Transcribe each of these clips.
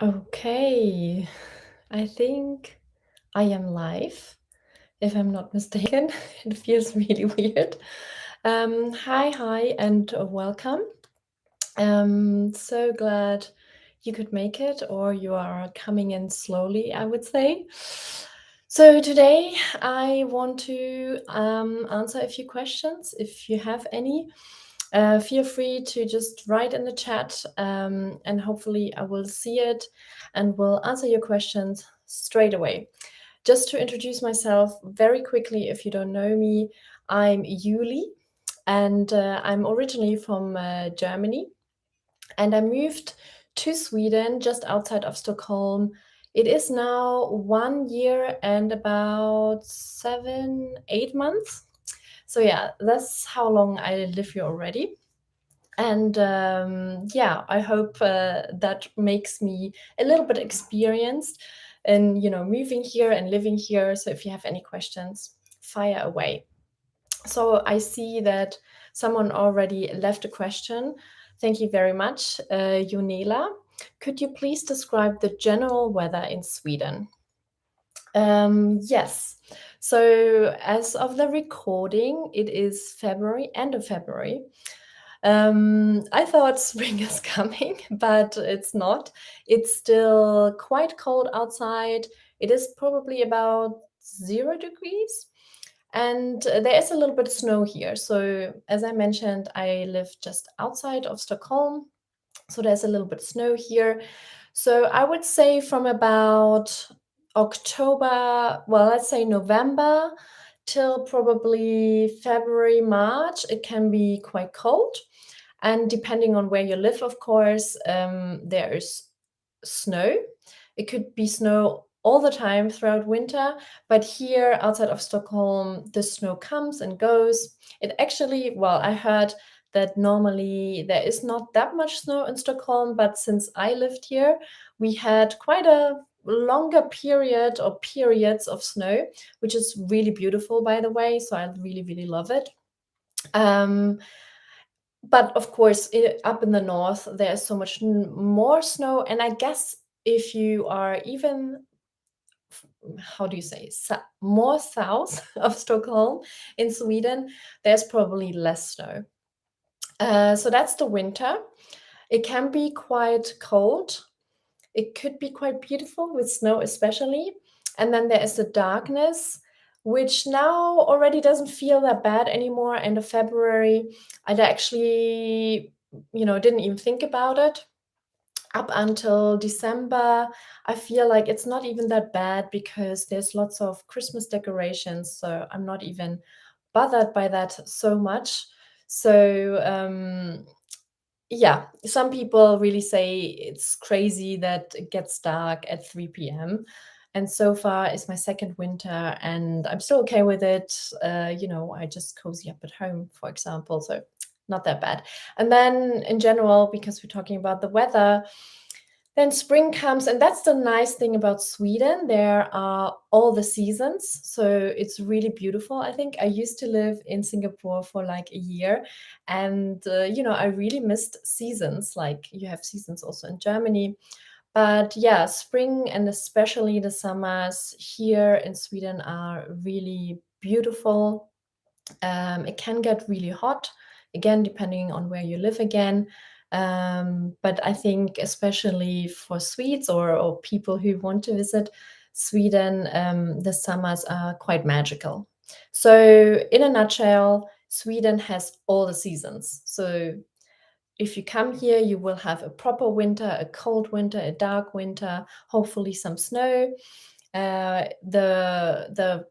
Okay, I think I am live, if I'm not mistaken. It feels really weird. Hi, and welcome. So glad you could make it, or you are coming in slowly, I would say. So today I want to answer a few questions. If you have any, feel free to just write in the chat, and hopefully I will see it and will answer your questions straight away. Just to introduce myself very quickly, if you don't know me, I'm Yuli, and I'm originally from Germany, and I moved to Sweden just outside of Stockholm. It is now 1 year and about 7, 8 months. So yeah, that's how long I live here already. And yeah, I hope that makes me a little bit experienced in moving here and living here. So if you have any questions, fire away. So I see that someone already left a question. Thank you very much, Junela. Could you please describe the general weather in Sweden? Yes. So as of the recording, it is February, end of February. I thought spring is coming, but it's not. It's still quite cold outside. It is probably about 0 degrees. And there is a little bit of snow here. So, as I mentioned, I live just outside of Stockholm. So, there's a little bit of snow here. So, I would say from about October, well, let's say November till probably February, March, it can be quite cold. And depending on where you live, of course, there is snow. It could be snow all the time throughout winter, but here outside of Stockholm, the snow comes and goes. It actually, well, I heard that normally there is not that much snow in Stockholm, but since I lived here, we had quite a longer period or periods of snow, which is really beautiful, by the way. So I really, really love it. Um, but of course, up in the north, there's so much more snow. And I guess if you are even, how do you say, more south of Stockholm in Sweden, there's probably less snow. So that's the winter. It can be quite cold. It could be quite beautiful with snow, especially. And then there is the darkness, which now already doesn't feel that bad anymore. End of February, I actually, didn't even think about it. Up until December, I feel like it's not even that bad because there's lots of Christmas decorations. So I'm not even bothered by that so much. So, yeah, some people really say it's crazy that it gets dark at 3 p.m. And so far, it's my second winter, and I'm still okay with it. I just cozy up at home, for example, so not that bad. And then, in general, because we're talking about the weather, then spring comes, and that's the nice thing about Sweden. There are all the seasons, so it's really beautiful. I think I used to live in Singapore for like a year, and I really missed seasons. Like you have seasons also in Germany, but yeah, spring and especially the summers here in Sweden are really beautiful. It can get really hot, again, depending on where you live again. But I think, especially for Swedes or people who want to visit Sweden, the summers are quite magical. So, in a nutshell, Sweden has all the seasons. So, if you come here, you will have a proper winter, a cold winter, a dark winter, hopefully some snow. The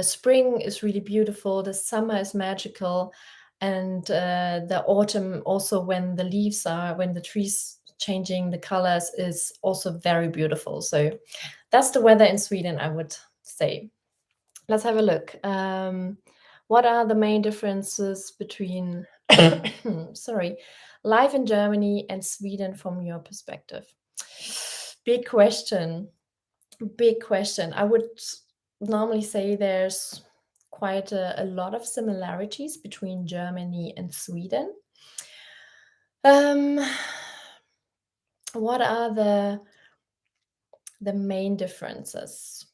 spring is really beautiful. The summer is magical, and the autumn also, when the trees changing the colors, is also very beautiful. So that's the weather in Sweden, I would say. Let's have a look. What are the main differences between, sorry, life in Germany and Sweden from your perspective? Big question. Big question. I would normally say there's quite a lot of similarities between Germany and Sweden. Um, What are the main differences?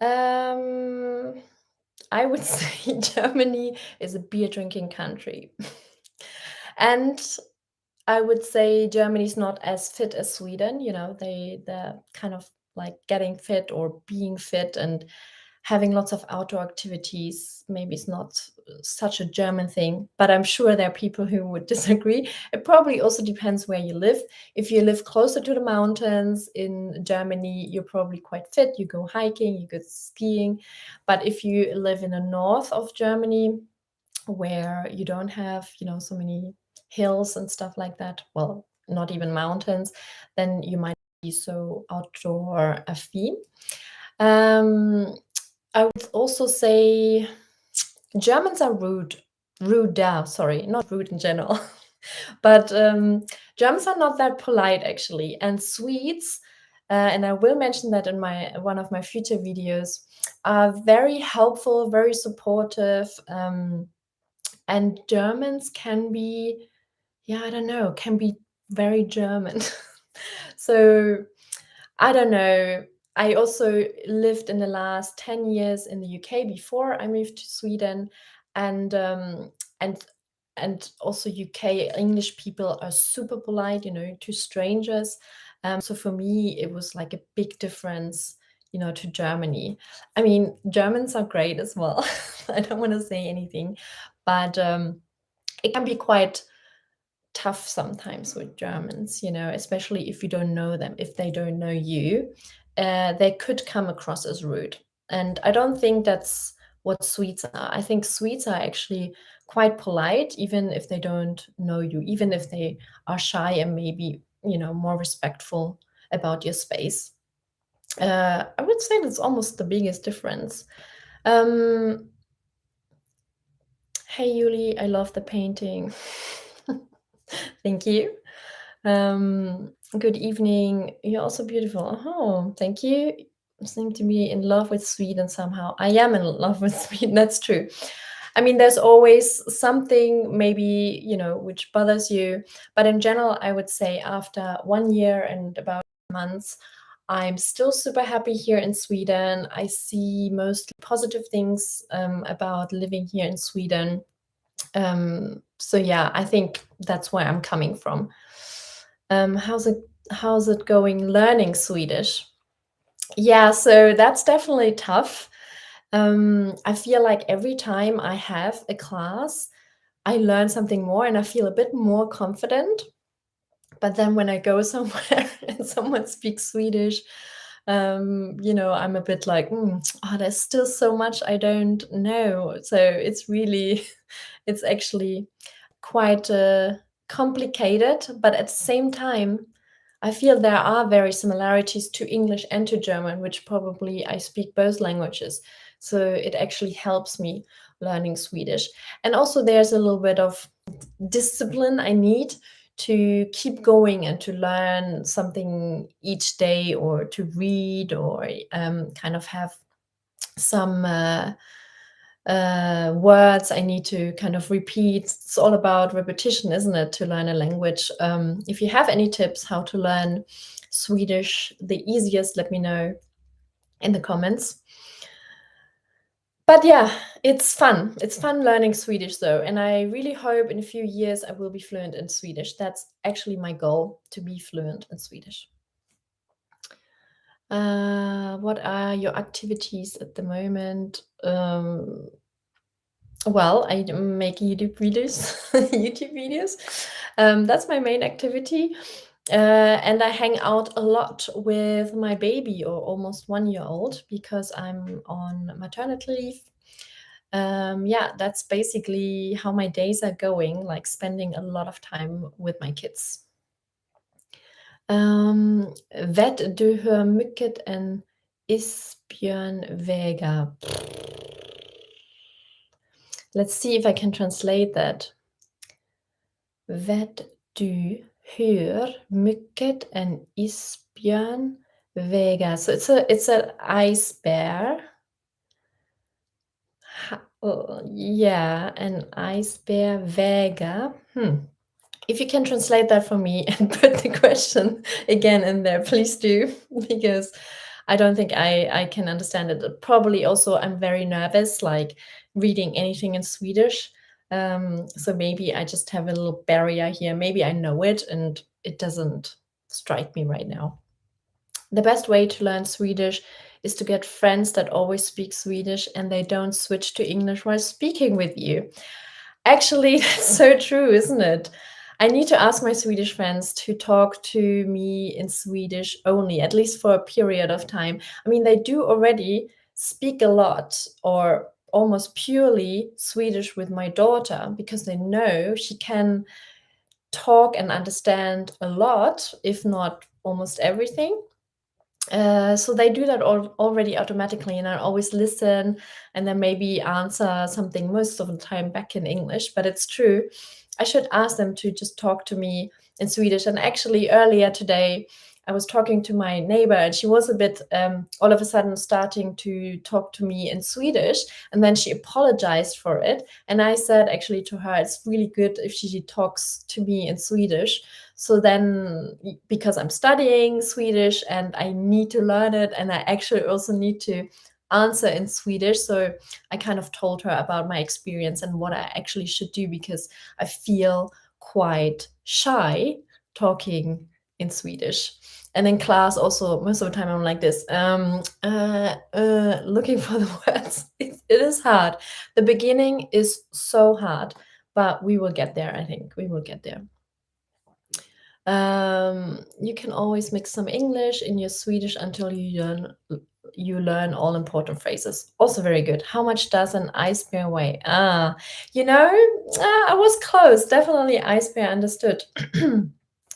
Um, I would say Germany is a beer drinking country. And I would say Germany's not as fit as Sweden. They're kind of like getting fit or being fit and having lots of outdoor activities. Maybe it's not such a German thing, but I'm sure there are people who would disagree. It probably also depends where you live. If you live closer to the mountains in Germany, you're probably quite fit. You go hiking, you go skiing. But if you live in the north of Germany, where you don't have, so many hills and stuff like that, well, not even mountains, then you might be so outdoor affine. Um, I would also say Germans are ruder, sorry, not rude in general, but Germans are not that polite actually, and Swedes, and I will mention that in one of my future videos, are very helpful, very supportive. And Germans can be, yeah, I don't know, can be very German. So I don't know. I also lived in the last 10 years in the UK before I moved to Sweden, and and and also UK English people are super polite, to strangers. So for me, it was like a big difference, to Germany. I mean, Germans are great as well. I don't want to say anything, but it can be quite tough sometimes with Germans, especially if you don't know them, if they don't know you, they could come across as rude. And I don't think that's what Swedes are. I think Swedes are actually quite polite, even if they don't know you, even if they are shy and maybe, more respectful about your space. I would say that's almost the biggest difference. Um, hey, Yuli, I love the painting. Thank you. Good evening. You're also beautiful. Oh, thank you. You seem to be in love with Sweden somehow. I am in love with Sweden. That's true. I mean, there's always something maybe, which bothers you. But in general, I would say after 1 year and about months, I'm still super happy here in Sweden. I see mostly positive things about living here in Sweden. So yeah, I think that's where I'm coming from. How's it going learning Swedish? Yeah, so that's definitely tough. I feel like every time I have a class, I learn something more and I feel a bit more confident. But then when I go somewhere and someone speaks Swedish, I'm a bit like, oh, there's still so much I don't know. So it's actually quite complicated, but at the same time, I feel there are very similarities to English and to German, which probably I speak both languages. So it actually helps me learning Swedish. And also, there's a little bit of discipline I need to keep going and to learn something each day or to read or kind of have some words I need to kind of repeat. It's all about repetition, isn't it, to learn a language? If you have any tips how to learn Swedish the easiest, let me know in the comments. But yeah, it's fun. It's fun learning Swedish though, and I really hope in a few years I will be fluent in Swedish. That's actually my goal, to be fluent in Swedish. What are your activities at the moment? Well, I make YouTube videos. YouTube videos. That's my main activity. And I hang out a lot with my baby, or almost 1 year old, because I'm on maternity leave. Yeah, that's basically how my days are going, like spending a lot of time with my kids. Vet du hur mycket en isbjörn väger? Let's see if I can translate that. Vet du hur mycket en isbjörn väger? So it's an ice bear. Yeah, an ice bear väger. If you can translate that for me and put the question again in there, please do, because I don't think I can understand it. Probably also I'm very nervous, like reading anything in Swedish. So maybe I just have a little barrier here. Maybe I know it and it doesn't strike me right now. The best way to learn Swedish is to get friends that always speak Swedish and they don't switch to English while speaking with you. Actually, that's so true, isn't it? I need to ask my Swedish friends to talk to me in Swedish only, at least for a period of time. I mean, they do already speak a lot or almost purely Swedish with my daughter because they know she can talk and understand a lot, if not almost everything. So they do that already automatically, and I always listen and then maybe answer something most of the time back in English. But it's true, I should ask them to just talk to me in Swedish. And actually, earlier today, I was talking to my neighbor, and she was a bit all of a sudden starting to talk to me in Swedish, and then she apologized for it. And I said actually to her, it's really good if she talks to me in Swedish. So then, because I'm studying Swedish and I need to learn it, and I actually also need to answer in Swedish. So I kind of told her about my experience and what I actually should do because I feel quite shy talking in Swedish. And in class, also, most of the time, I'm like this, looking for the words. It is hard. The beginning is so hard, but we will get there, I think. We will get there. You can always mix some English in your Swedish until you learn all important phrases. Also very good. How much does an ice bear weigh? I was close. Definitely ice bear understood.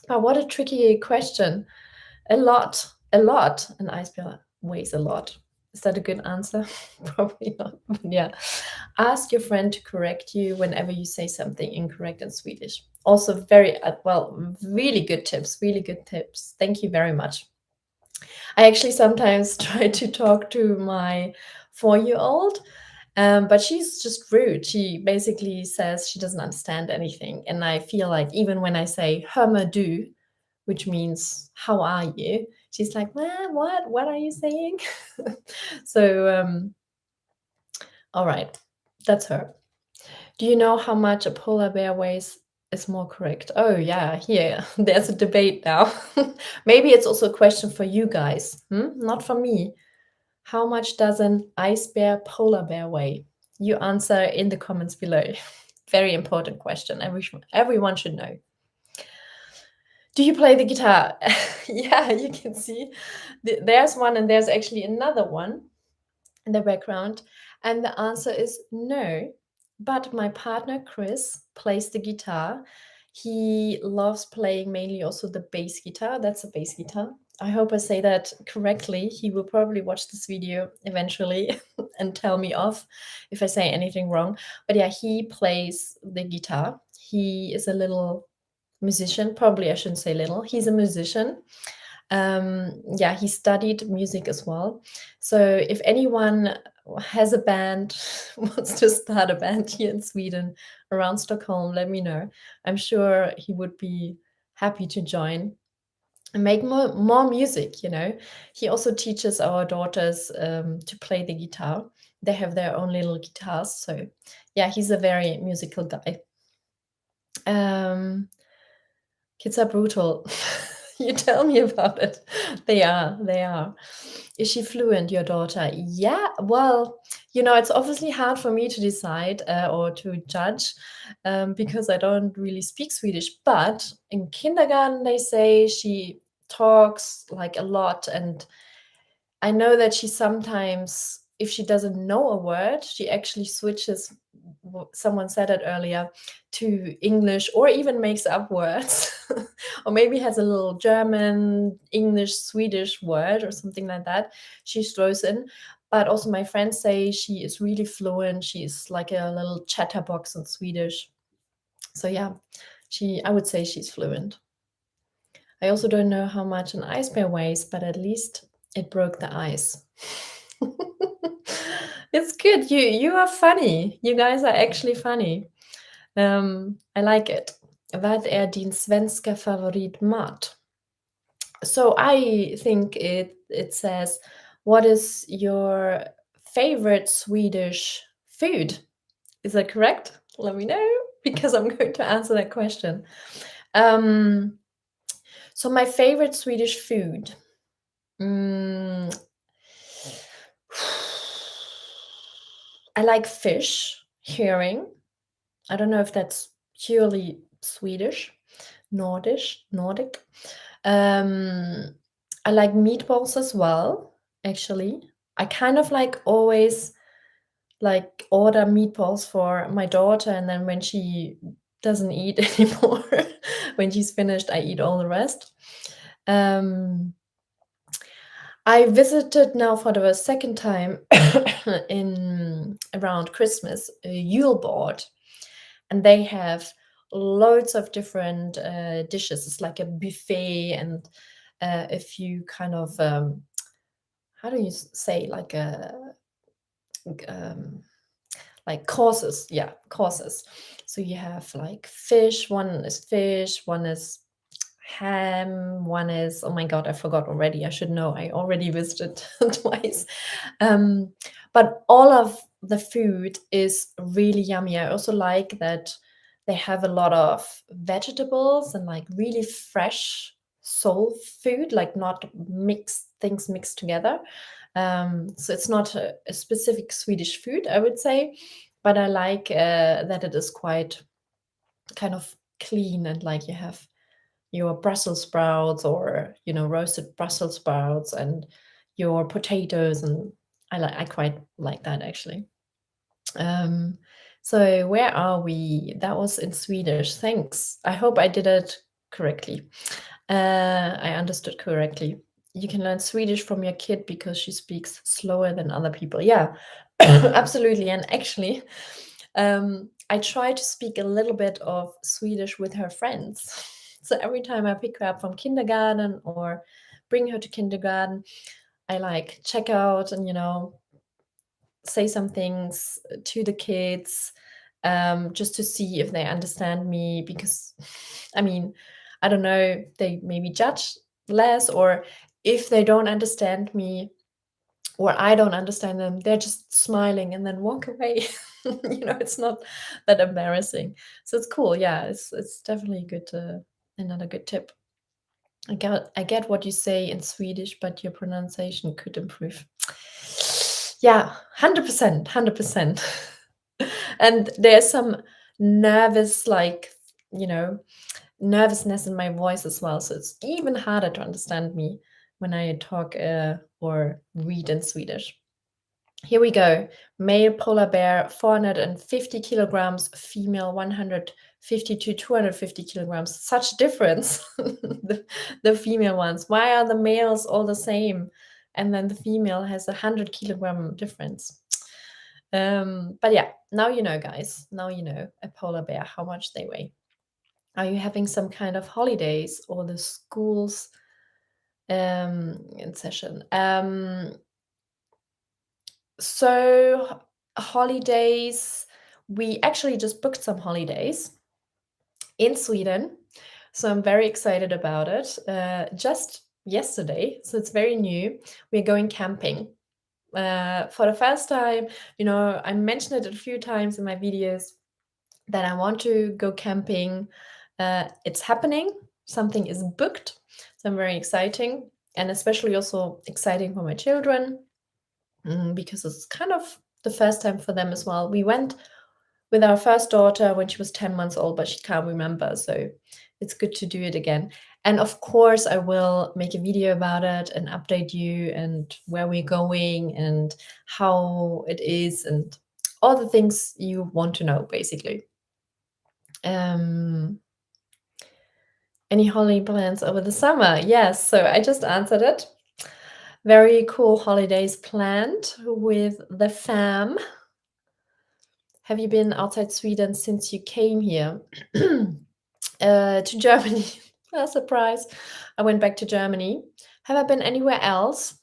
But what a tricky question. A lot, a lot. An ice bear weighs a lot. Is that a good answer? Probably not. But yeah. Ask your friend to correct you whenever you say something incorrect in Swedish. Also, very well, really good tips. Really good tips. Thank you very much. I actually sometimes try to talk to my 4-year-old, but she's just rude. She basically says she doesn't understand anything. And I feel like even when I say "hör du," which means "how are you," she's like, What are you saying?" So, all right, that's her. Do you know how much a polar bear weighs is more correct? Oh, yeah, here, there's a debate now. Maybe it's also a question for you guys, not for me. How much does an ice bear polar bear weigh? You answer in the comments below. Very important question. Everyone should know. Do you play the guitar? Yeah, you can see there's one, and there's actually another one in the background. And the answer is no. But my partner Chris plays the guitar. He loves playing mainly also the bass guitar. That's a bass guitar. I hope I say that correctly. He will probably watch this video eventually and tell me off if I say anything wrong. But yeah, he plays the guitar. He is a little musician. Probably I shouldn't say little. He's a musician. Yeah, he studied music as well. So if anyone has a band, wants to start a band here in Sweden around Stockholm, let me know. I'm sure he would be happy to join and make more music, you know. He also teaches our daughters to play the guitar. They have their own little guitars. So yeah, he's a very musical guy. Kids are brutal. You tell me about it. They are, they are. Is she fluent, your daughter? Yeah, well, it's obviously hard for me to decide or to judge because I don't really speak Swedish. But in kindergarten, they say she talks like a lot, and I know that she sometimes, if she doesn't know a word, she actually switches. Someone said it earlier, to English, or even makes up words, or maybe has a little German, English, Swedish word or something like that. She throws in. But also, my friends say she is really fluent. She's like a little chatterbox in Swedish. So yeah, I would say she's fluent. I also don't know how much an ice bear weighs, but at least it broke the ice. It's good. You are funny. You guys are actually funny. I like it. Vad är din svenska favoritmat? So I think it says, what is your favorite Swedish food? Is that correct? Let me know because I'm going to answer that question. Um, so my favorite Swedish food. Mm, I like fish, herring. I don't know if that's purely Swedish, Nordic. Um, I like meatballs as well, actually. I kind of like always like order meatballs for my daughter, and then when she doesn't eat anymore, when she's finished, I eat all the rest. Um, I visited now for the second time in around Christmas, Yule board, and they have loads of different dishes. It's like a buffet, and if you kind of how do you say um, like courses? Yeah, courses. So you have like fish, one is ham, one is, oh my god, I forgot already. I should know. I already visited twice. Um, but all of the food is really yummy. I also like that they have a lot of vegetables and like really fresh soul food, like not mixed things mixed together. So it's not a specific Swedish food, I would say, but I like that it is quite kind of clean, and like you have your Brussels sprouts, or roasted Brussels sprouts, and your potatoes, and I quite like that, actually. um so where are we? That was in Swedish. Thanks. I hope I did it correctly. I understood correctly. You can learn Swedish from your kid because she speaks slower than other people. Yeah, absolutely. And actually, I try to speak a little bit of Swedish with her friends. So every time I pick her up from kindergarten or bring her to kindergarten, I like check out and say some things to the kids, just to see if they understand me, because I mean, I don't know, they maybe judge less, or if they don't understand me or I don't understand them, they're just smiling and then walk away. It's not that embarrassing. So it's cool. Yeah, it's definitely good. Another good tip. I get what you say in Swedish, but your pronunciation could improve. Yeah, 100%, 100%. And there's some nervous, like, you know, nervousness in my voice as well. So it's even harder to understand me when I talk or read in Swedish. Here we go. Male polar bear, 450 kilograms, female 150 to 250 kilograms. Such difference. The female ones. Why are the males all the same? And then the female has 100-kilogram difference. But yeah, now you know, guys. Now you know a polar bear, how much they weigh. Are you having some kind of holidays or the schools in session? So holidays, we actually just booked some holidays in Sweden. So I'm very excited about it. Just yesterday, so it's very new. We're going camping. For the first time, I mentioned it a few times in my videos that I want to go camping. It's happening. Something is booked. So I'm very exciting, and especially also exciting for my children, because it's kind of the first time for them as well. We went with our first daughter when she was 10 months old, but she can't remember. So it's good to do it again. And of course, I will make a video about it and update you and where we're going and how it is and all the things you want to know, basically. Um, any holiday plans over the summer? Yes, so I just answered it. Very cool holidays planned with the fam. Have you been outside Sweden since you came here? To Germany. A surprise. I went back to Germany. Have I been anywhere else?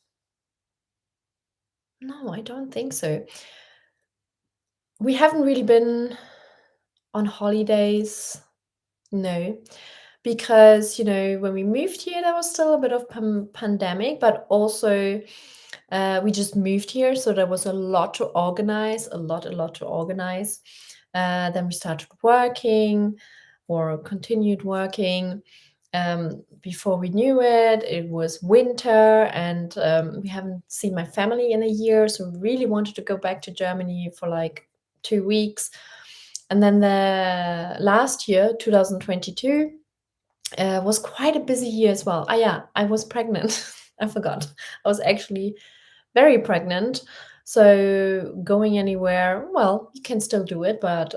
No, I don't think so. We haven't really been on holidays No, because, when we moved here, there was still a bit of pandemic, but also we just moved here, so there was a lot to organize, a lot to organize. Then we started working or continued working. Before we knew it, it was winter, and we haven't seen my family in a year, so we really wanted to go back to Germany for like 2 weeks. And then the last year, 2022, was quite a busy year as well. Ah, yeah, I was pregnant. I forgot. I was actually very pregnant. So going anywhere, well, you can still do it, but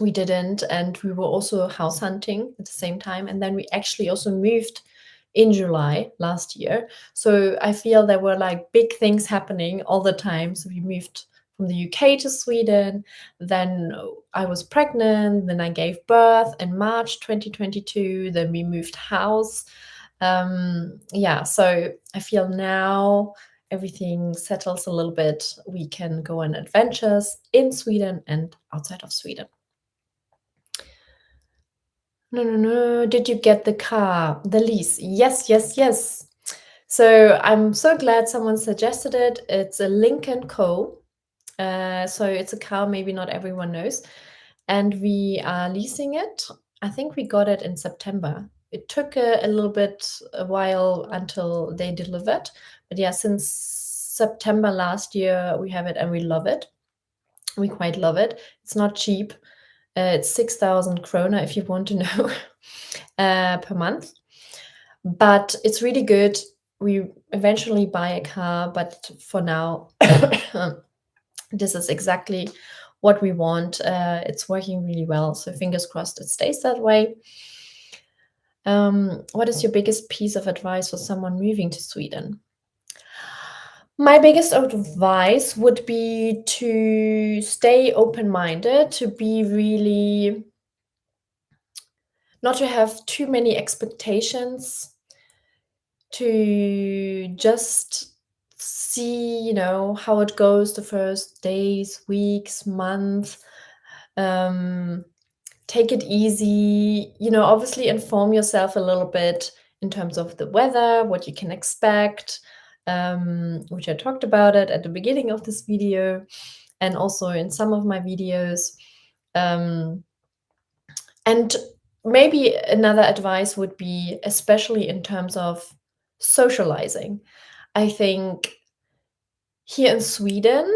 we didn't. And we were also house hunting at the same time. And then we actually also moved in July last year. So I feel there were like big things happening all the time. So we moved from the UK to Sweden. Then I was pregnant. Then I gave birth in March 2022. Then we moved house. Yeah, so I feel now everything settles a little bit. We can go on adventures in Sweden and outside of Sweden. No, no, no. Did you get the car, the lease? Yes, yes, yes. So I'm so glad someone suggested it. It's a Lincoln Co. So it's a car maybe not everyone knows. And we are leasing it. I think we got it in September. It took a little bit, a while until they delivered. But yeah, since September last year, we have it and we love it. We quite love it. It's not cheap. It's 6,000 krona if you want to know per month. But it's really good. We eventually buy a car, but for now, this is exactly what we want. It's working really well. So fingers crossed it stays that way. What is your biggest piece of advice for someone moving to Sweden? My biggest advice would be to stay open-minded, to be really not to have too many expectations, to just see, how it goes the first days, weeks, month. Um, Take it easy, obviously inform yourself a little bit in terms of the weather, what you can expect, which I talked about it at the beginning of this video and also in some of my videos. And maybe another advice would be, especially in terms of socializing. I think here in Sweden,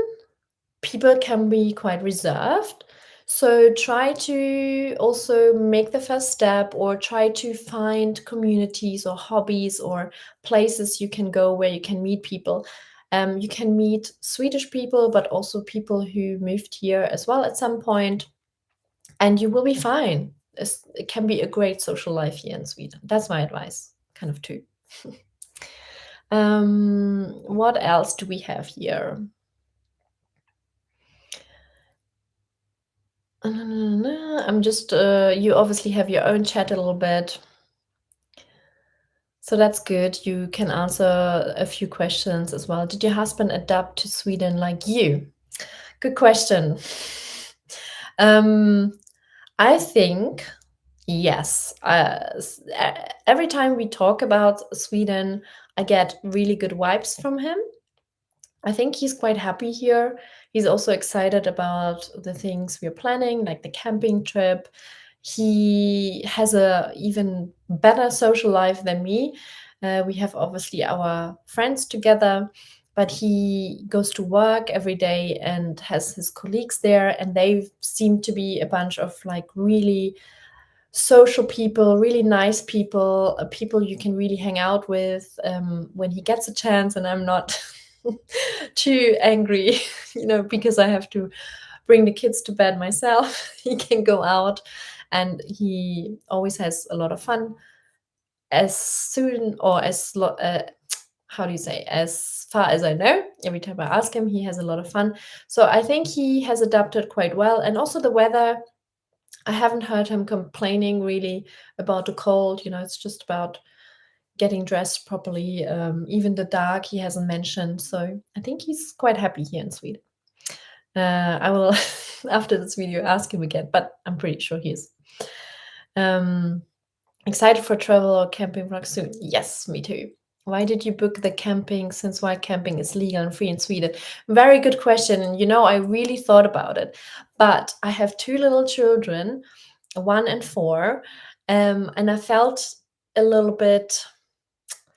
people can be quite reserved. So try to also make the first step or try to find communities or hobbies or places you can go where you can meet people. You can meet Swedish people, but also people who moved here as well at some point, and you will be fine. It can be a great social life here in Sweden. That's my advice, kind of too. What else do we have here? I'm just, you obviously have your own chat a little bit. So that's good. You can answer a few questions as well. Did your husband adapt to Sweden like you? Good question. Um, I think yes. Every time we talk about Sweden, I get really good vibes from him. I think he's quite happy here. He's also excited about the things we're planning, like the camping trip. He has a even better social life than me. We have obviously our friends together, but he goes to work every day and has his colleagues there, and they seem to be a bunch of like really social people, really nice people, people you can really hang out with when he gets a chance, and I'm not too angry, because I have to bring the kids to bed myself. He can go out and he always has a lot of fun as soon or how do you say, as far as I know. Every time I ask him, he has a lot of fun. So I think he has adapted quite well. And also the weather, I haven't heard him complaining really about the cold. It's just about getting dressed properly. Even the dark, he hasn't mentioned. So I think he's quite happy here in Sweden. I will, after this video, ask him again, but I'm pretty sure he is. Um, Excited for travel or camping vlog soon? Yes, me too. Why did you book the camping since wild camping is legal and free in Sweden? Very good question. And I really thought about it. But I have two little children, 1 and 4, and I felt a little bit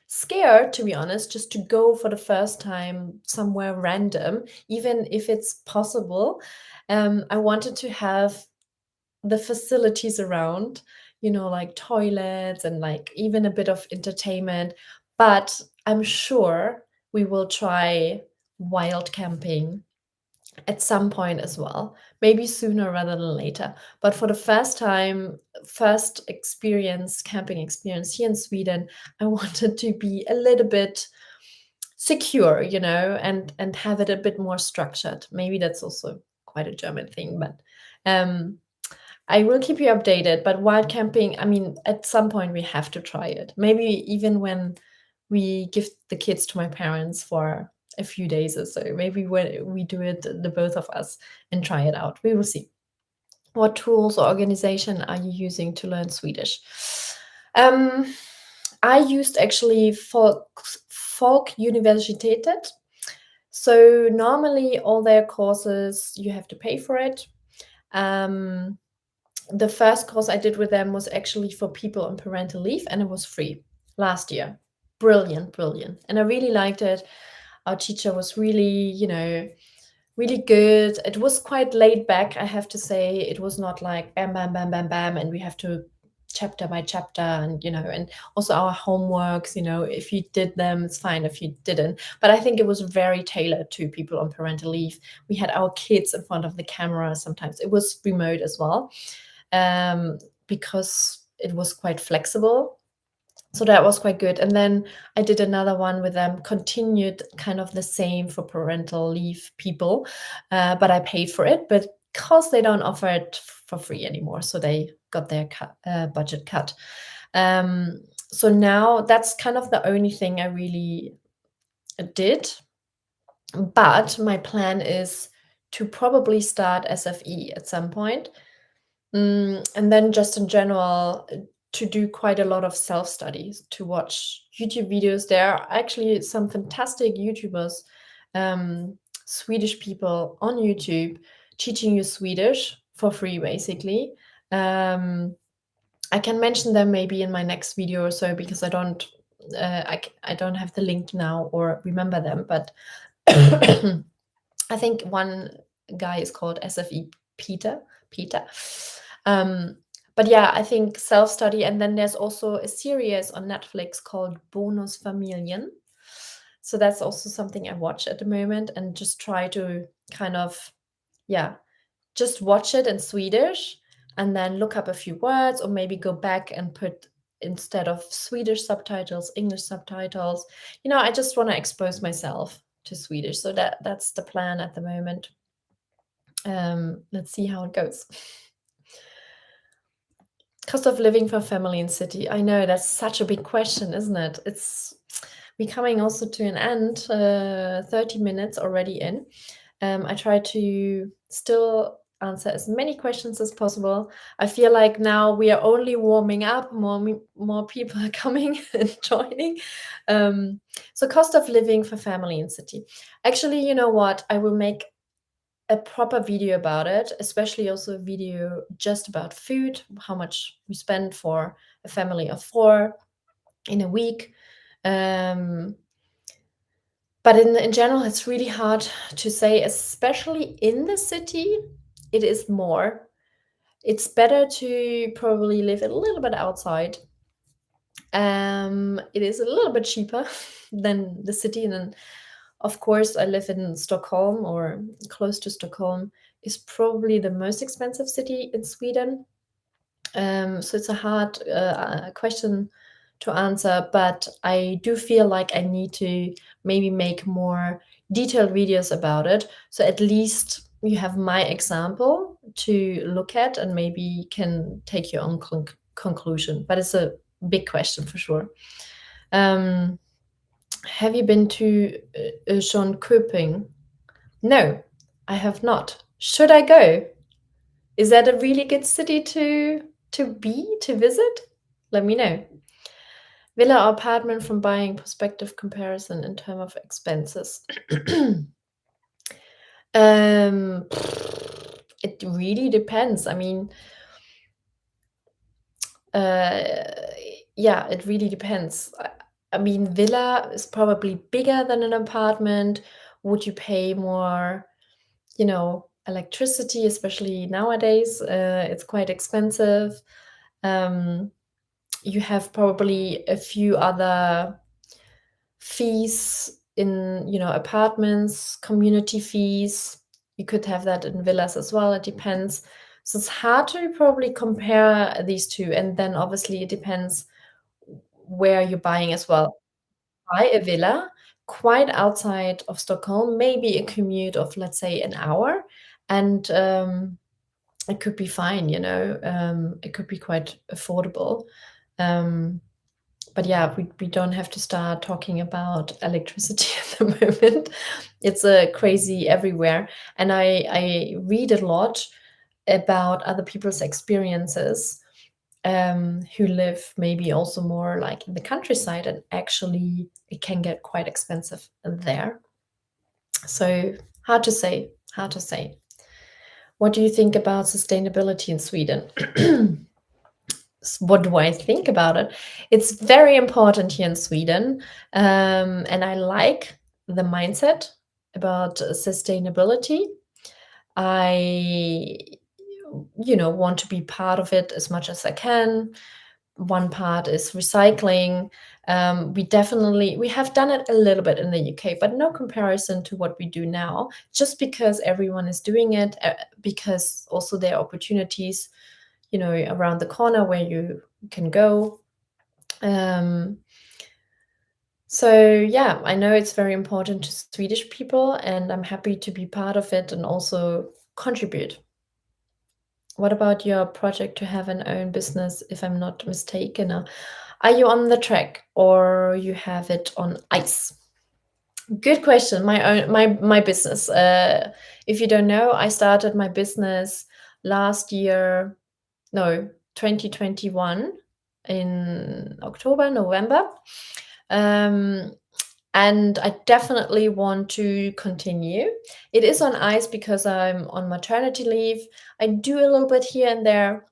scared, to be honest, just to go for the first time somewhere random, even if it's possible. I wanted to have the facilities around, like toilets and like even a bit of entertainment. But I'm sure we will try wild camping at some point as well, maybe sooner rather than later. But for the first time, first experience, camping experience here in Sweden, I wanted to be a little bit secure, and have it a bit more structured. Maybe that's also quite a German thing, but um I will keep you updated. But wild camping, I mean, at some point we have to try it. Maybe even when we give the kids to my parents for a few days or so. Maybe when we do it, the both of us, and try it out. We will see. What tools or organization are you using to learn Swedish? Um, I used actually Folk Universitetet. So normally all their courses you have to pay for it. Um, the first course I did with them was actually for people on parental leave, and it was free last year. Brilliant, brilliant. And I really liked it. Our teacher was really, really good. It was quite laid back, I have to say. It was not like bam, bam, bam, bam, bam, and we have to chapter by chapter, and also our homeworks, if you did them, it's fine. If you didn't, but I think it was very tailored to people on parental leave. We had our kids in front of the camera. Sometimes it was remote as well, because it was quite flexible. So that was quite good. And then I did another one with them, continued kind of the same for parental leave people, but I paid for it. But because they don't offer it for free anymore, so they got their budget cut. So now that's kind of the only thing I really did. But my plan is to probably start SFE at some point. And then just in general, to do quite a lot of self-studies, to watch YouTube videos. There are actually some fantastic YouTubers, Swedish people on YouTube teaching you Swedish for free, basically. I can mention them maybe in my next video or so, because I don't have the link now or remember them, but I think one guy is called SFE Peter. But yeah, I think self-study. And then there's also a series on Netflix called Bonusfamiljen. So that's also something I watch at the moment, and just try to kind of, yeah, just watch it in Swedish and then look up a few words, or maybe go back and put, instead of Swedish subtitles, English subtitles. I just want to expose myself to Swedish. So that's the plan at the moment. Let's see how it goes. Cost of living for family in city. I know that's such a big question, isn't it? We're coming also to an end. 30 minutes already in. I try to still answer as many questions as possible. I feel like now we are only warming up. More people are coming and joining. So cost of living for family in city. Actually, you know what? I will make a proper video about it, especially also a video just about food, how much we spend for a family of 4 in a week. But in general, it's really hard to say, especially in the city, it is more. It's better to probably live a little bit outside. It is a little bit cheaper than the city. And then, of course, I live in Stockholm, or close to Stockholm, is probably the most expensive city in Sweden. So it's a hard question to answer, but I do feel like I need to maybe make more detailed videos about it. So at least you have my example to look at, and maybe can take your own conclusion. But it's a big question for sure. Have you been to Jönköping? No, I have not. Should I go? Is that a really good city to to visit? Let me know. Villa or apartment from buying perspective comparison in terms of expenses. Um, it really depends. I mean, uh, yeah, it really depends. I mean, villa is probably bigger than an apartment. Would you pay more, electricity, especially nowadays? It's quite expensive. Um, you have probably a few other fees in, apartments, community fees. You could have that in villas as well. It depends. So it's hard to probably compare these two. And then obviously it depends where you're buying as well. Buy a villa quite outside of Stockholm, maybe a commute of, let's say, an hour, and it could be fine, it could be quite affordable. Um, but yeah, we don't have to start talking about electricity at the moment. It's crazy everywhere, and I read a lot about other people's experiences, who live maybe also more like in the countryside, and actually it can get quite expensive there. So hard to say. Hard to say. What do you think about sustainability in Sweden? What do I think about it? It's very important here in Sweden, and I like the mindset about sustainability. I, want to be part of it as much as I can. One part is recycling. We have done it a little bit in the UK, but no comparison to what we do now. Just because everyone is doing it, because also there are opportunities, around the corner where you can go. Um, so yeah, I know it's very important to Swedish people, and I'm happy to be part of it and also contribute. What about your project to have an own business, if I'm not mistaken? Are you on the track or you have it on ice? Good question. My business. If you don't know, I started my business last year, no, 2021 in October, November. Um, and I definitely want to continue. It is on ice because I'm on maternity leave. I do a little bit here and there,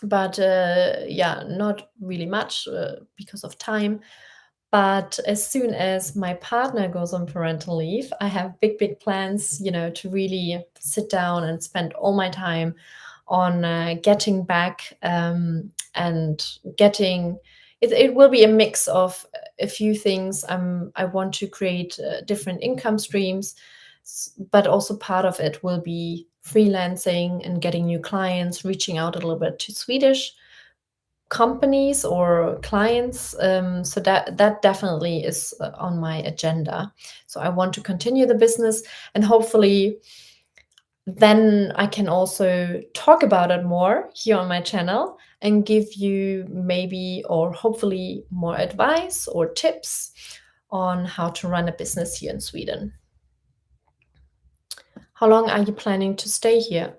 but yeah, not really much because of time. But as soon as my partner goes on parental leave, I have big plans, to really sit down and spend all my time on getting back, and getting it. It will be a mix of a few things. I want to create different income streams, but also part of it will be freelancing and getting new clients, reaching out a little bit to Swedish companies or clients. So that definitely is on my agenda. So I want to continue the business, and hopefully then I can also talk about it more here on my channel and give you maybe or hopefully more advice or tips on how to run a business here in Sweden. How long are you planning to stay here?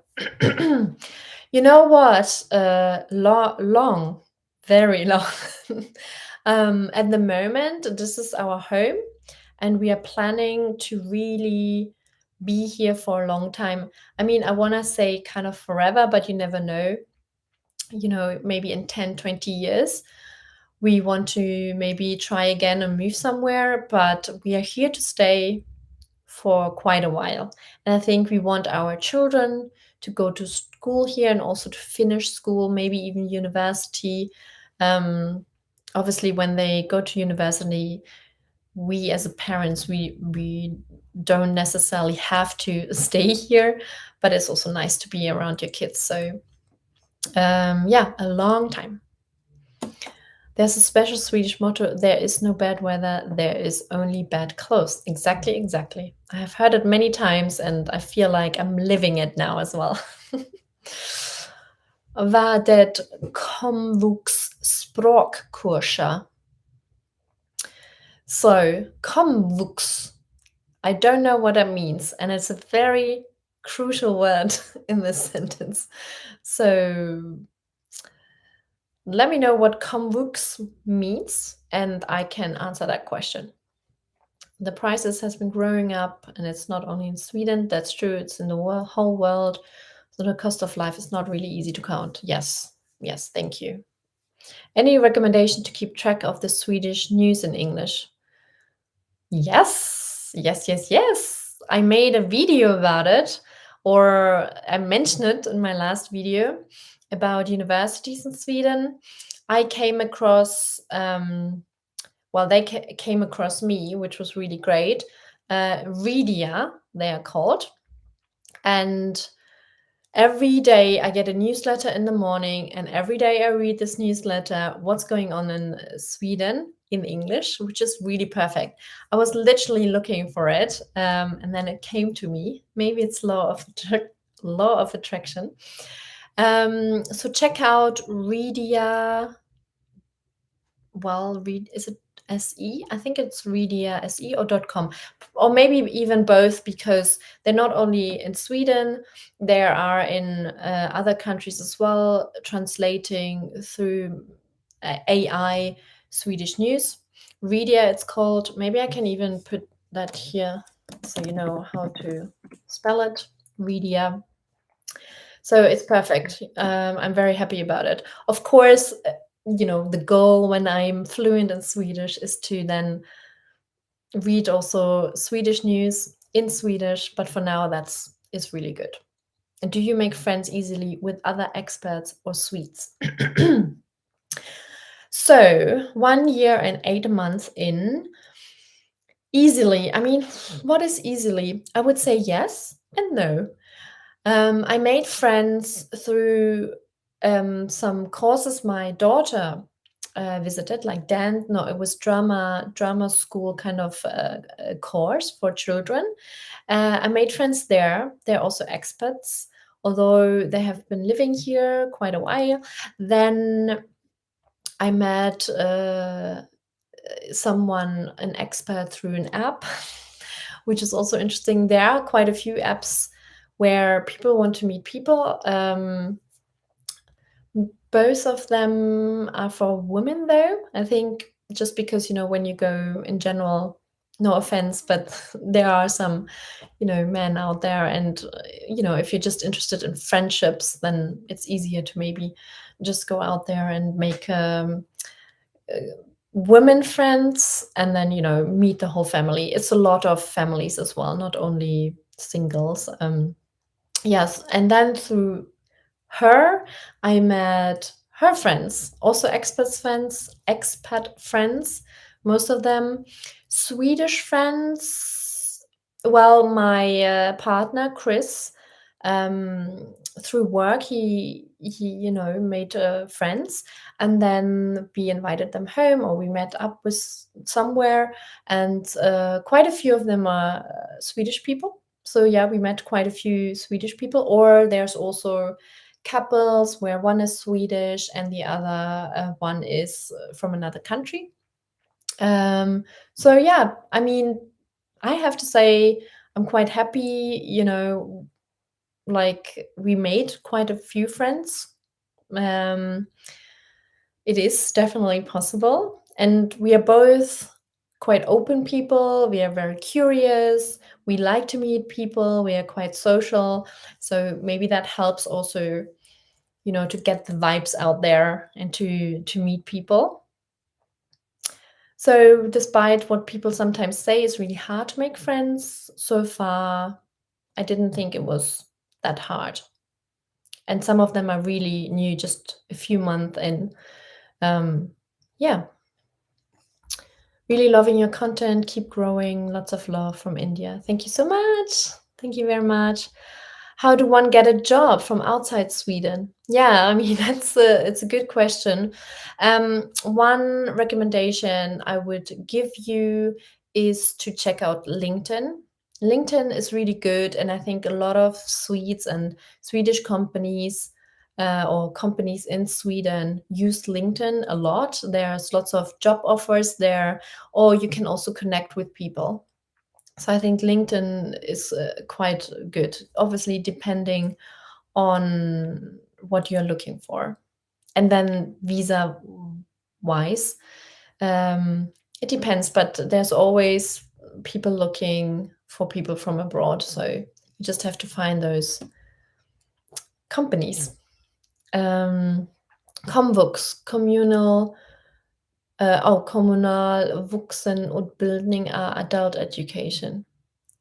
You know what? Long, very long. At the moment, this is our home, and we are planning to really be here for a long time. I mean, I want to say kind of forever, but you never know. Maybe in 10, 20 years, we want to maybe try again and move somewhere, but we are here to stay for quite a while. And I think we want our children to go to school here and also to finish school, maybe even university. Um, Obviously, when they go to university, we as a parents, we don't necessarily have to stay here, but it's also nice to be around your kids. So yeah, a long time. There's a special Swedish motto: there is no bad weather, there is only bad clothes. Exactly, exactly. I have heard it many times and I feel like I'm living it now as well. Vad är komvuxspråkkurser? So, komvux, I don't know what that means, and it's a very crucial word in this sentence. So, Let me know what komvux means, and I can answer that question. The prices has been growing up, and it's not only in Sweden. That's true. It's in the whole world. So the cost of life is not really easy to count. Yes, yes. Thank you. Any recommendation to keep track of the Swedish news in English? Yes, yes, yes, yes. I made a video about it, or I mentioned it in my last video about universities in Sweden. I came across, well, they came across me, which was really great. Redia, they are called. And every day I get a newsletter in the morning, and every day I read this newsletter, what's going on in Sweden in English, which is really perfect. I was literally looking for it, and then it came to me. Maybe it's law of attraction. So check out Redia. Well, read is it SE? I think it's Redia SE or .com, or maybe even both, because they're not only in Sweden, they are in other countries as well, translating through AI Swedish news. Redia, it's called. Maybe I can even put that here so you know how to spell it. Redia. So it's perfect. I'm very happy about it. Of course, the goal when I'm fluent in Swedish is to then read also Swedish news in Swedish. But for now, that's is really good. And do you make friends easily with other expats or Swedes? So 1 year and 8 months in, easily. I mean, what is easily? I would say yes and no. I made friends through some courses my daughter visited, like dance. No, it was drama school kind of a course for children. I made friends there. They're also expats, although they have been living here quite a while. Then I met someone, an expert, through an app, which is also interesting. There are quite a few apps where people want to meet people. Both of them are for women, though. I think just because, when you go in general, no offense, but there are some, men out there. And, if you're just interested in friendships, then it's easier to maybe just go out there and make women friends, and then meet the whole family. It's a lot of families as well, not only singles. Yes, and then through her I met her friends, also expat friends, most of them Swedish friends. Well, my partner Chris, through work, he made friends, and then we invited them home, or we met up with somewhere, and quite a few of them are Swedish people. So yeah, we met quite a few Swedish people. Or there's also couples where one is Swedish and the other one is from another country. So yeah, I mean, I have to say I'm quite happy. Like, we made quite a few friends. Um, it is definitely possible, and we are both quite open people. We are very curious. We like to meet people. We are quite social, so maybe that helps also, to get the vibes out there and to meet people. So despite what people sometimes say is really hard to make friends, so far I didn't think it was that hard. And some of them are really new, just a few months in. Yeah, really loving your content. Keep growing. Lots of love from India. Thank you so much. Thank you very much. How do one get a job from outside Sweden? Yeah, I mean, it's a good question. One recommendation I would give you is to check out LinkedIn. LinkedIn is really good, and I think a lot of Swedes and Swedish companies, or companies in Sweden, use LinkedIn a lot. There's lots of job offers there, or you can also connect with people. So I think LinkedIn is quite good, obviously depending on what you're looking for. And then visa wise, it depends, but there's always people looking for people from abroad. So you just have to find those companies. Comwux, communal, kommunal Wuchsen und Bildning are adult education.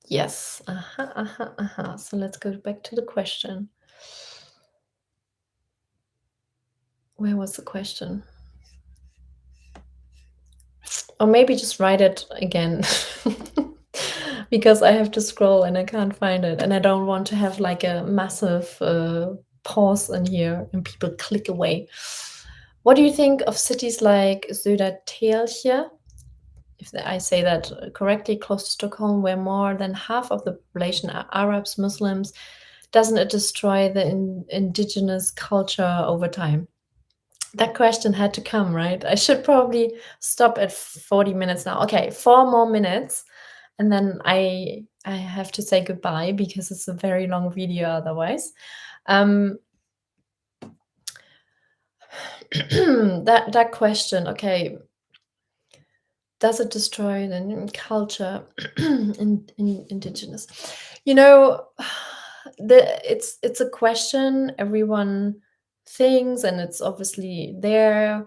Yes. Aha, aha, aha. So let's go back to the question. Where was the question? Or maybe just write it again. Because I have to scroll and I can't find it. And I don't want to have like a massive pause in here and people click away. What do you think of cities like Södertälje, if I say that correctly, close to Stockholm, where more than half of the population are Arabs, Muslims? Doesn't it destroy the indigenous culture over time? That question had to come, right? I should probably stop at 40 minutes now. Okay, 4 more minutes, and then I have to say goodbye because it's a very long video otherwise. That question, okay, does it destroy the culture in indigenous? You know, it's a question everyone thinks, and it's obviously there.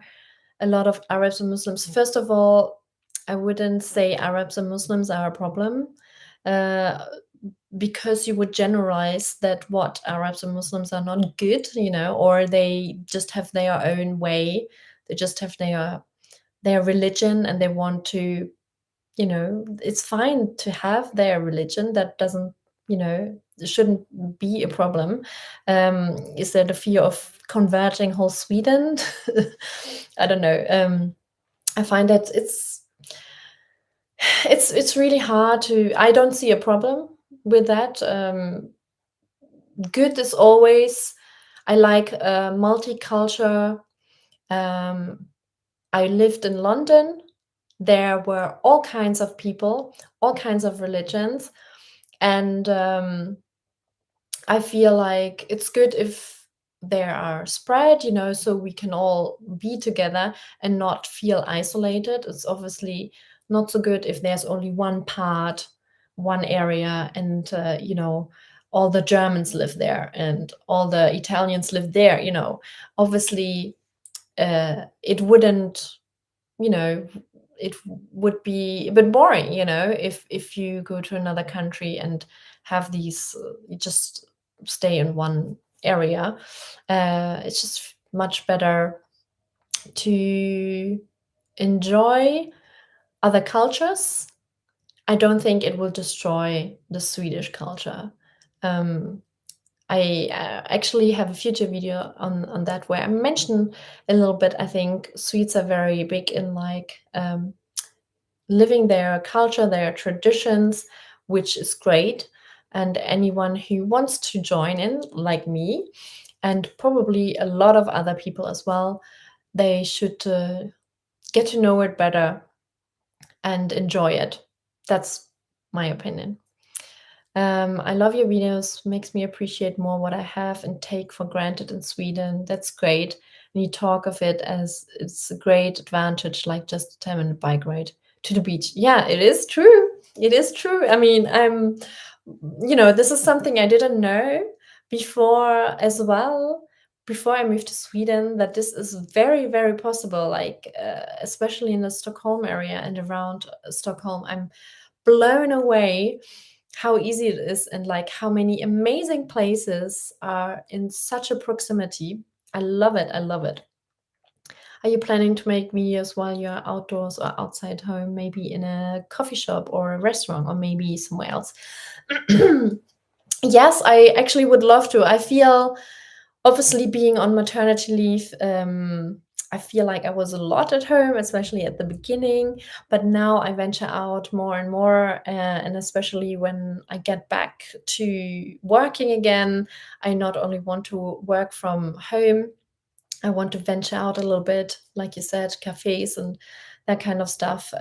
A lot of Arabs and Muslims. First of all, I wouldn't say Arabs and Muslims are a problem, uh, because you would generalize that what Arabs and Muslims are not good, or they just have their own way. They just have their religion, and they want to, it's fine to have their religion. That doesn't, shouldn't be a problem. Is there the fear of converting whole Sweden? I don't know. I find that it's really hard to. I don't see a problem with that. Good is always. I like multicultural. I lived in London. There were all kinds of people, all kinds of religions, and I feel like it's good if there are spread, so we can all be together and not feel isolated. It's obviously not so good if there's only one part, one area, and all the Germans live there and all the Italians live there. Obviously, it wouldn't, you know, it would be a bit boring, if you go to another country and have these, you just stay in one area. It's just much better to enjoy other cultures. I don't think it will destroy the Swedish culture. Um, I actually have a future video on that where I mention a little bit. I think Swedes are very big in like living their culture, their traditions, which is great. And anyone who wants to join in, like me, and probably a lot of other people as well, they should get to know it better and enjoy it. That's my opinion. I love your videos, makes me appreciate more what I have and take for granted in Sweden. That's great. And you talk of it as it's a great advantage, like just a 10-minute bike ride to the beach. Yeah, it is true. It is true. I mean, this is something I didn't know before as well. Before I moved to Sweden, that this is very, very possible, like especially in the Stockholm area and around Stockholm. I'm blown away how easy it is and like how many amazing places are in such a proximity. I love it. I love it. Are you planning to make videos while you're outdoors or outside home, maybe in a coffee shop or a restaurant or maybe somewhere else? Yes, I actually would love to. I feel obviously being on maternity leave, I feel like I was a lot at home, especially at the beginning, but now I venture out more and more, and especially when I get back to working again, I not only want to work from home, I want to venture out a little bit, like you said, cafes and that kind of stuff.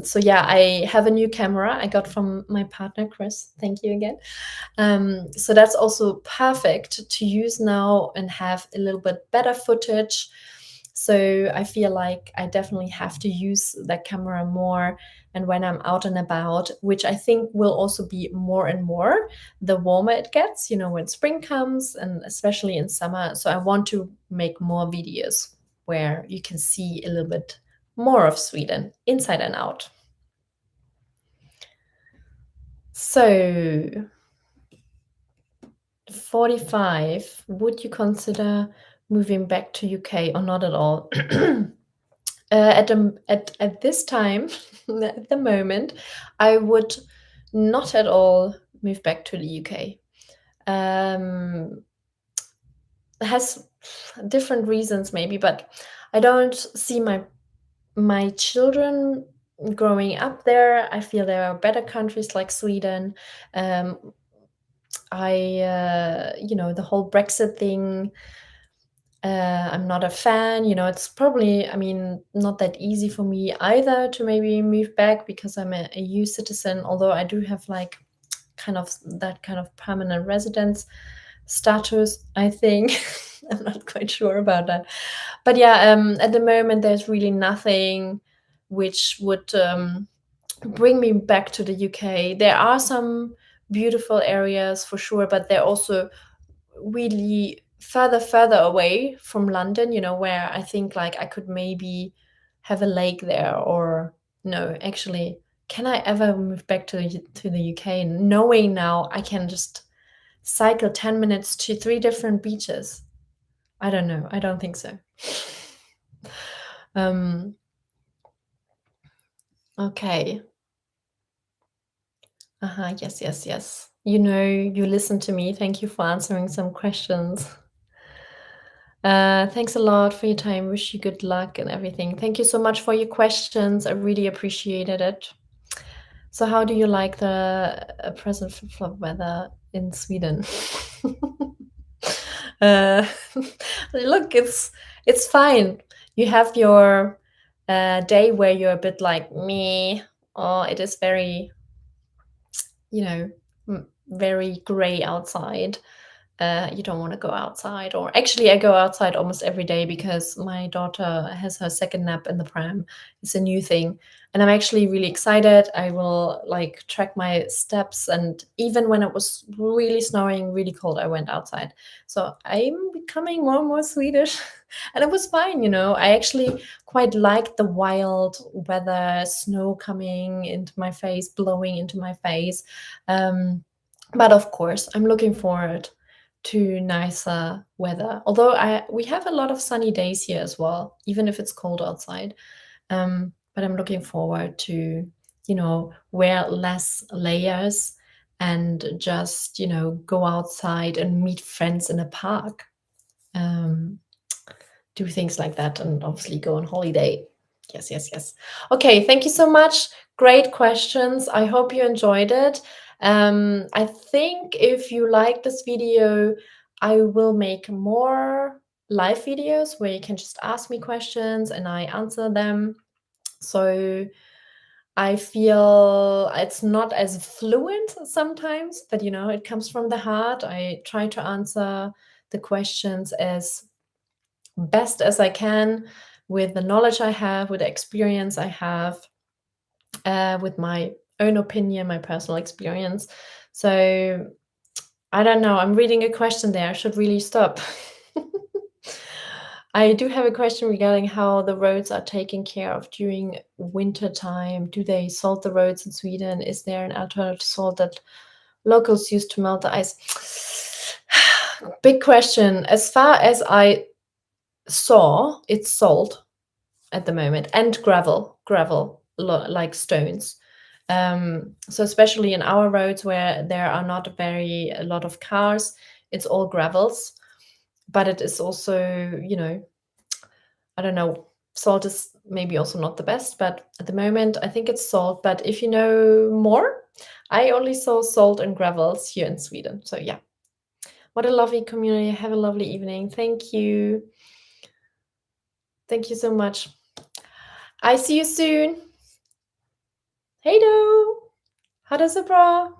So yeah, I have a new camera I got from my partner, Chris. Thank you again. So that's also perfect to use now and have a little bit better footage. So I feel like I definitely have to use that camera more. And when I'm out and about, which I think will also be more and more the warmer it gets, when spring comes and especially in summer. So I want to make more videos where you can see a little bit more of Sweden inside and out. So 45, would you consider moving back to UK or not at all? At this time, at the moment, I would not at all move back to the UK. Has different reasons maybe, but I don't see my children growing up there. I feel there are better countries like Sweden. Um, the whole Brexit thing, I'm not a fan. It's probably, I mean, not that easy for me either to maybe move back because I'm a EU citizen, although I do have like kind of that kind of permanent residence status, I think. I'm not quite sure about that. But yeah, at the moment, there's really nothing which would bring me back to the UK. There are some beautiful areas for sure, but they're also really further away from London, where I think like I could maybe have a lake there. Or no, actually, can I ever move back to the UK knowing now I can just cycle 10 minutes to 3 different beaches? I don't know. I don't think so. Um, okay. Yes, yes, yes. You listen to me. Thank you for answering some questions. Thanks a lot for your time. Wish you good luck and everything. Thank you so much for your questions. I really appreciated it. So, how do you like the present flip-flop weather in Sweden? uh, Look, it's fine. You have your day where you're a bit like me, or it is very, very gray outside. You don't want to go outside. Or actually, I go outside almost every day because my daughter has her second nap in the pram. It's a new thing. And I'm actually really excited. I will like track my steps. And even when it was really snowing, really cold, I went outside. So I'm becoming more and more Swedish. And it was fine. I actually quite liked the wild weather, snow coming into my face, blowing into my face. But of course, I'm looking forward to nicer weather. Although we have a lot of sunny days here as well, even if it's cold outside. But I'm looking forward to, wear less layers and just, go outside and meet friends in a park. Do things like that and obviously go on holiday. Yes, yes, yes. Okay, thank you so much. Great questions. I hope you enjoyed it. I think if you like this video, I will make more live videos where you can just ask me questions and I answer them. So I feel it's not as fluent sometimes, but it comes from the heart. I try to answer the questions as best as I can with the knowledge I have, with the experience I have, with my own opinion, my personal experience. So I don't know. I'm reading a question there. I should really stop. I do have a question regarding how the roads are taken care of during winter time. Do they salt the roads in Sweden? Is there an alternative salt that locals use to melt the ice? Big question. As far as I saw, it's salt at the moment, and gravel, like stones. So especially in our roads where there are not a lot of cars, it's all gravels. But it is also, I don't know, salt is maybe also not the best, but at the moment I think it's salt. But if you know more, I only saw salt and gravels here in Sweden. So yeah, what a lovely community. Have a lovely evening. Thank you so much. I see you soon. Hej då! Ha det så bra!